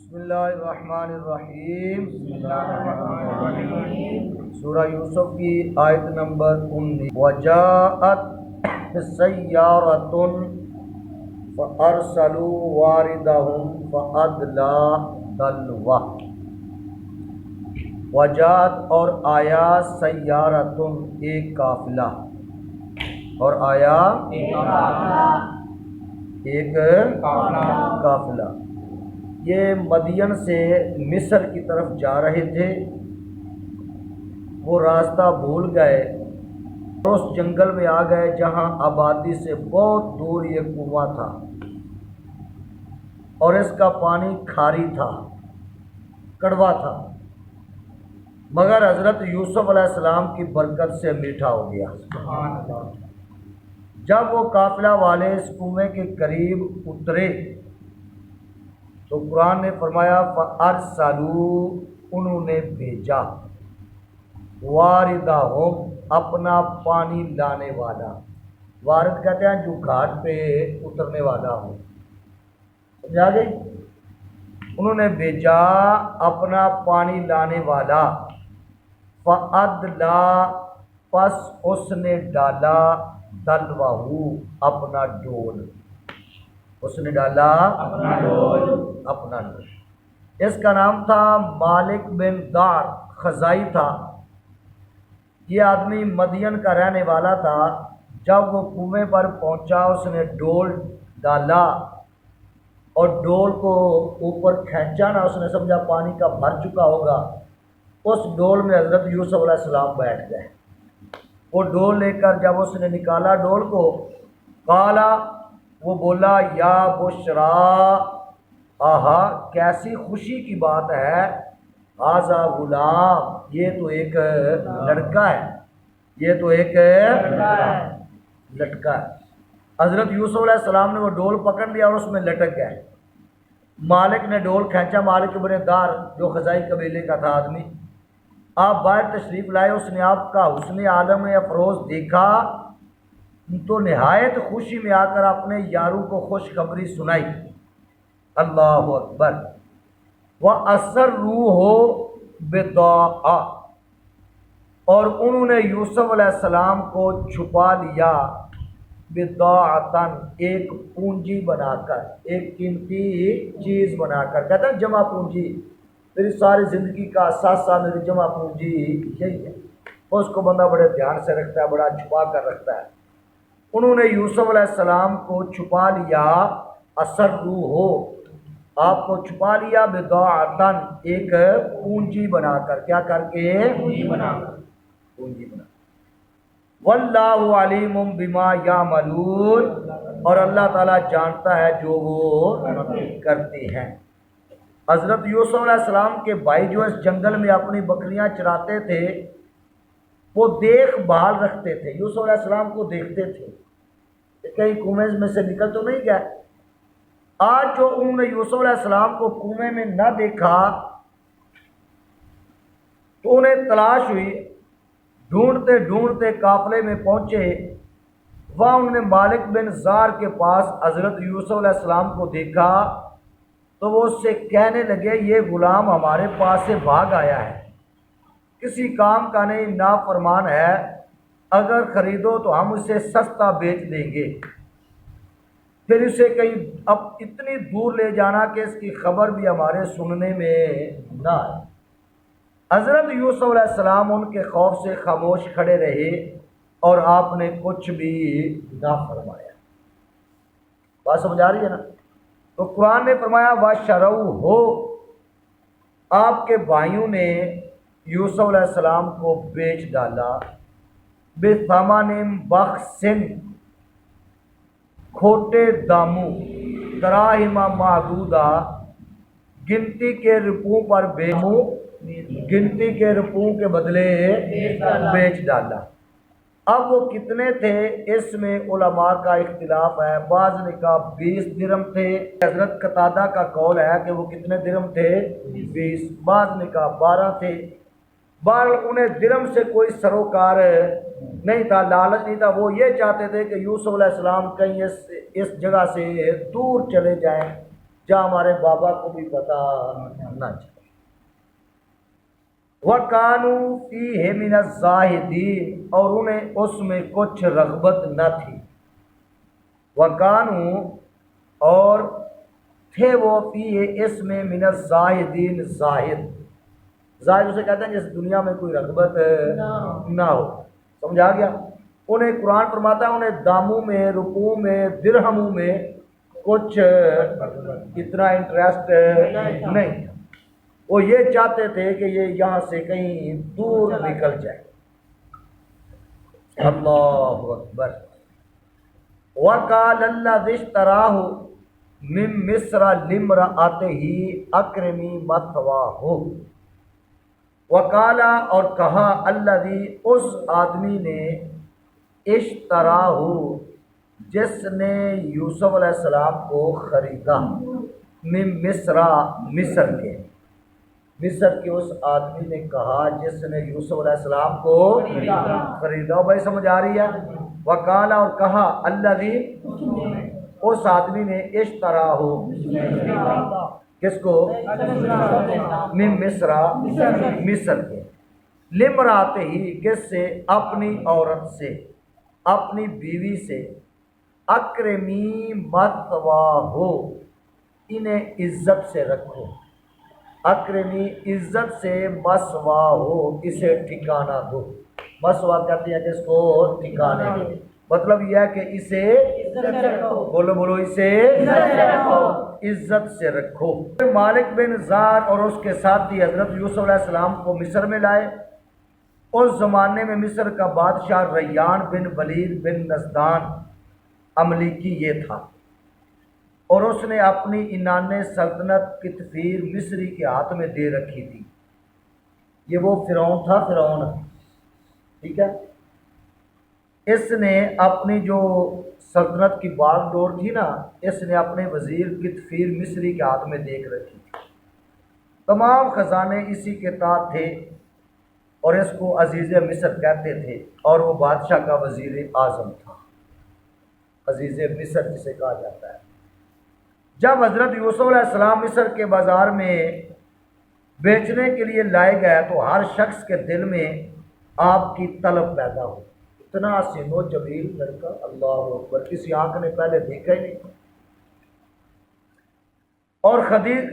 بسم اللہ الرحمن الرحیم سورہ یوسف کی آیت نمبر 19 وجاءت سیارۃ فارسلوا واردہم فادلی دلوہ وجاءت اور آیا سیارۃ ایک قافلہ اور آیا ایک قافلہ یہ مدین سے مصر کی طرف جا رہے تھے۔ وہ راستہ بھول گئے اور اس جنگل میں آ گئے جہاں آبادی سے بہت دور یہ کنواں تھا اور اس کا پانی کھاری تھا، کڑوا تھا، مگر حضرت یوسف علیہ السلام کی برکت سے میٹھا ہو گیا۔ جب وہ قافلہ والے اس کنویں کے قریب اترے تو قرآن نے فرمایا فَأَرْسَلُوا انہوں نے بھیجا واردہم اپنا پانی لانے والا۔ وارد کہتے ہیں جو گھاٹ پہ اترنے والا ہو، سمجھا گئی؟ انہوں نے بھیجا اپنا پانی لانے والا۔ فَأَدْلَا پس اس نے ڈالا دلوہو اپنا ڈول، اس نے ڈالا اپنا ڈول۔ اس کا نام تھا مالک بن دار، خزائی تھا۔ یہ آدمی مدین کا رہنے والا تھا۔ جب وہ کنویں پر پہنچا اس نے ڈول ڈالا اور ڈول کو اوپر کھینچا نا، اس نے سمجھا پانی کا بھر چکا ہوگا۔ اس ڈول میں حضرت یوسف علیہ السلام بیٹھ گئے۔ وہ ڈول لے کر جب اس نے نکالا ڈول کو، قالا وہ بولا یا بشرا، آہا کیسی خوشی کی بات ہے، ھذا غلام یہ تو ایک لڑکا ہے، یہ تو ایک لڑکا ہے۔ حضرت یوسف علیہ السلام نے وہ ڈول پکڑ لیا اور اس میں لٹک گئے۔ مالک نے ڈول کھینچا، مالک بن دار جو خزائی قبیلے کا تھا آدمی، آپ باہر تشریف لائے، اس نے آپ کا حسن عالم افروز دیکھا تو نہایت خوشی میں آ کر اپنے یاروں کو خوشخبری سنائی۔ اللہ اکبر۔ وَأَسَرُّوهُ بِضَاعَةً اور انہوں نے یوسف علیہ السلام کو چھپا لیا، بِضَاعَةً ایک پونجی بنا کر، ایک قیمتی چیز بنا کر۔ کہتے ہیں جمع پونجی، میری ساری زندگی کا اثاثہ میری جمع پونجی یہی ہے۔ اس کو بندہ بڑے دھیان سے رکھتا ہے، بڑا چھپا کر رکھتا ہے۔ انہوں نے یوسف علیہ السلام کو چھپا لیا، اسرّوہ آپ کو چھپا لیا، بضاعتاً ایک پونجی بنا کر، کیا کر کے؟ پونجی بنا کر۔ واللہ علیم بما یعملون اور اللہ تعالیٰ جانتا ہے جو وہ کرتے ہیں۔ حضرت یوسف علیہ السلام کے بھائی جو اس جنگل میں اپنی بکریاں چراتے تھے وہ دیکھ بھال رکھتے تھے، یوسف علیہ السلام کو دیکھتے تھے کہ کہیں کنویں میں سے نکل تو نہیں گیا۔ آج جو انہوں نے یوسف علیہ السلام کو کنویں میں نہ دیکھا تو انہیں تلاش ہوئی، ڈھونڈتے ڈھونڈتے قافلے میں پہنچے، وہاں انہوں نے مالک بن زار کے پاس حضرت یوسف علیہ السلام کو دیکھا تو وہ اس سے کہنے لگے یہ غلام ہمارے پاس سے بھاگ آیا ہے، کسی کام کا نہیں، نافرمان ہے، اگر خریدو تو ہم اسے سستا بیچ دیں گے، پھر اسے کہیں اب اتنی دور لے جانا کہ اس کی خبر بھی ہمارے سننے میں نہ آئے۔ حضرت یوسف علیہ السلام ان کے خوف سے خاموش کھڑے رہے اور آپ نے کچھ بھی نہ فرمایا۔ بات سمجھ آ رہی ہے نا؟ تو قرآن نے فرمایا وَشَرَوْهُ آپ کے بھائیوں نے یوسف علیہ السلام کو بیچ ڈالا، بِثَمَنٍ بَخْسٍ کھوٹے داموں، دراہم معدودہ گنتی کے روپوں پر گنتی کے روپوں کے بدلے بیچ ڈالا۔ اب وہ کتنے تھے اس میں علماء کا اختلاف ہے، بعض نے کہا 20 درہم تھے، حضرت قتادہ کا قول ہے کہ وہ کتنے درہم تھے؟ 20، بعض نے کہا 12 تھے۔ بہرحال انہیں درہم سے کوئی سروکار نہیں تھا، لالچ نہیں تھا، وہ یہ چاہتے تھے کہ یوسف علیہ السلام کہیں اس جگہ سے دور چلے جائیں جہاں ہمارے بابا کو بھی پتا نہ چلے۔ وَكَانُوا فِيهِ مِنَ الزَّاهِدِينَ، اور انہیں اس میں کچھ رغبت نہ تھی۔ وَكَانُوا، اور تھے وہ فِيهِ اس میں مِنَ الزَّاهِدِينَ زاہد، زاہد اسے کہتے ہیں جس دنیا میں کوئی رغبت نہ ہو، سمجھ آ گیا؟ انہیں قرآن فرماتا ہے انہیں داموں میں، رکوع میں، درہموں میں کچھ اتنا انٹرسٹ نہیں تھا، وہ یہ چاہتے تھے کہ یہ یہاں سے کہیں دور نکل جائے۔ اللہ اکبر۔ وَقَالَ الَّذِي اشْتَرَاهُ مِن مِصْرَ لِامْرَأَتِهِ أَكْرِمِي مَثْوَاهُ، وَقَالَ، اور کہا، الَّذِي اس آدمی نے، اشتراہ جس نے یوسف علیہ السلام کو خریدا، من مصر مصر کے، مصر کے اس آدمی نے کہا جس نے یوسف علیہ السلام کو خریدا۔ بھائی سمجھ آ رہی ہے؟ وقال، اور کہا، الذی اس آدمی نے، اشتراہ کس کو؟ من مصر مصر کے، لمراتے ہی کس سے؟ اپنی عورت سے، اپنی بیوی سے، اکرمی مثواہ انہیں عزت سے رکھو، اکرمی عزت سے، مثواہ اسے ٹھکانہ دو، مثوا کہتے ہیں جس کو ٹھکانے دو، مطلب یہ ہے کہ اسے بولو بولو اسے عزت سے رکھو۔ مالک بن زار اور اس کے ساتھی حضرت یوسف علیہ السلام کو مصر میں لائے۔ اس زمانے میں مصر کا بادشاہ ریان بن ولید بن نزدان املیکی یہ تھا، اور اس نے اپنی عنان سلطنت کی تفیر مصری کے ہاتھ میں دے رکھی تھی۔ یہ وہ فرعون تھا، فرعون، ٹھیک ہے؟ اس نے اپنی جو سلطنت کی باغ ڈور تھی نا، اس نے اپنے وزیر کی تفیر مصری کے ہاتھ میں دیکھ رکھی تھی۔ تمام خزانے اسی کے تحت تھے، اور اس کو عزیز مصر کہتے تھے، اور وہ بادشاہ کا وزیر اعظم تھا، عزیز مصر جسے کہا جاتا ہے۔ جب حضرت یوسف علیہ السلام مصر کے بازار میں بیچنے کے لیے لائے گئے تو ہر شخص کے دل میں آپ کی طلب پیدا ہو۔ اتنا حسین و جمیل لڑکا، اللہ اکبر، کسی آنکھ نے پہلے دیکھا ہی نہیں۔ اور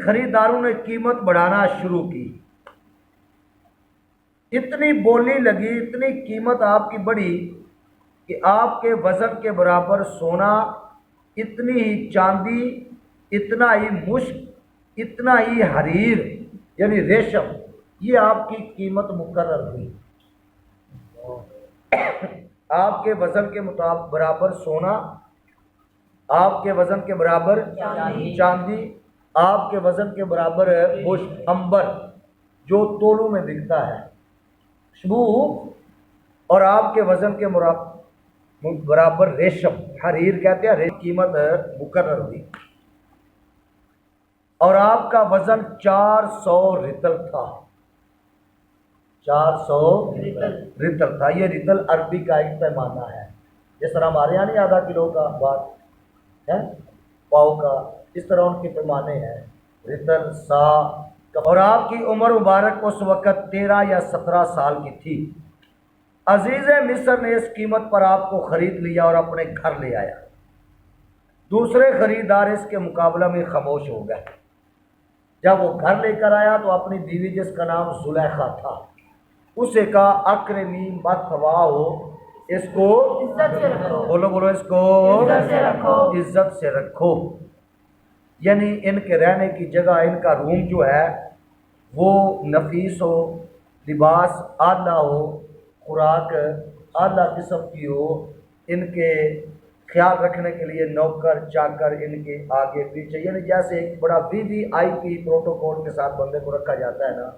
خریداروں نے قیمت بڑھانا شروع کی، اتنی بولی لگی، اتنی قیمت آپ کی بڑھی کہ آپ کے وزن کے برابر سونا، اتنی ہی چاندی، اتنا ہی مشک، اتنا ہی حریر یعنی ریشم، یہ آپ کی قیمت مقرر ہوئی۔ آپ کے وزن کے مطابق برابر سونا، آپ کے وزن کے برابر چاندی، آپ کے وزن کے برابر مشک، عنبر جو تولوں میں بکتا ہے، شبو، اور آپ کے وزن کے برابر ریشم، حریر کہتے ہیں، قیمت مقرر ہوئی۔ اور آپ کا وزن 400 رطل تھا، 400 رطل تھا۔ یہ رطل عربی کا ایک پیمانہ ہے، جس طرح ہمارے یہاں نہیں آدھا کلو کا بات ہے، پاؤ کا، اس طرح ان کے پیمانے ہیں، رطل، سا۔ اور آپ کی عمر مبارک اس وقت 13 یا 17 سال کی تھی۔ عزیز مصر نے اس قیمت پر آپ کو خرید لیا اور اپنے گھر لے آیا۔ دوسرے خریدار اس کے مقابلہ میں خاموش ہو گئے۔ جب وہ گھر لے کر آیا تو اپنی بیوی جس کا نام زلیخا تھا، اسے کہا، اکرمی مثواہ، اس کو عزت سے رکھو، بولو بولو، اس کو عزت سے رکھو، عزت سے رکھو، یعنی ان کے رہنے کی جگہ، ان کا روم جو ہے وہ نفیس ہو، لباس اعلیٰ ہو، خوراک اعلیٰ قسم کی ہو، ان کے خیال رکھنے کے لیے نوکر چاکر ان کے آگے پیچھے، یعنی جیسے ایک بڑا VIP پروٹوکول کے ساتھ بندے کو رکھا جاتا ہے نا،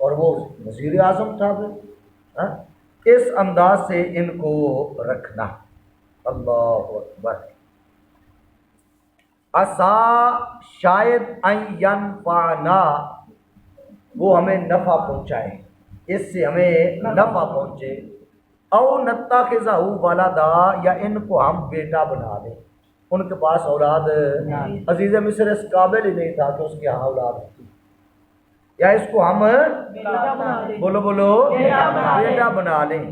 اور وہ وزیر اعظم تھا پھر، اس انداز سے ان کو رکھنا۔ اللہ اکبر۔ عسا، شاید، ان ینفعنا، وہ ہمیں نفع پہنچائے، اس سے ہمیں نفع پہنچے، او نتخذہ ولدا، یا ان کو ہم بیٹا بنا دیں۔ ان کے پاس اولاد عزیز مصر اس قابل ہی نہیں تھا کہ اس کے ہاں اولاد ہوتی، یا اس کو ہم بولو بولو بیٹا بنا لیں۔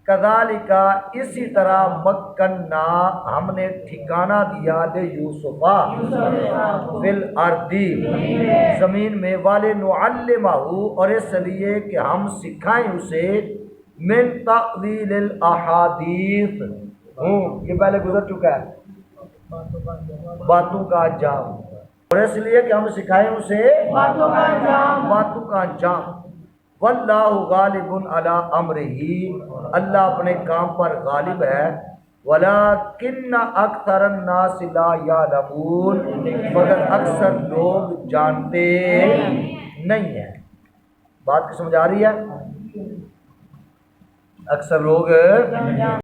کذالک اسی طرح مکننا ہم نے ٹھکانہ دیا لے یوسفا فی الارض زمین میں، ولنعلمہ اور اس لیے کہ ہم سکھائیں اسے من تأویل الاحادیث، یہ پہلے گزر چکا ہے، باتوں کا انجام، اور اس لیے کہ ہم سکھائیں اسے باتوں کا انجام۔ واللہ غالب علی امرہ، اللہ اپنے کام پر غالب ہے، ولکن اکثر الناس لا یعلمون، مگر اکثر لوگ جانتے نہیں ہیں۔ بات کی سمجھ آ رہی ہے؟ اکثر لوگ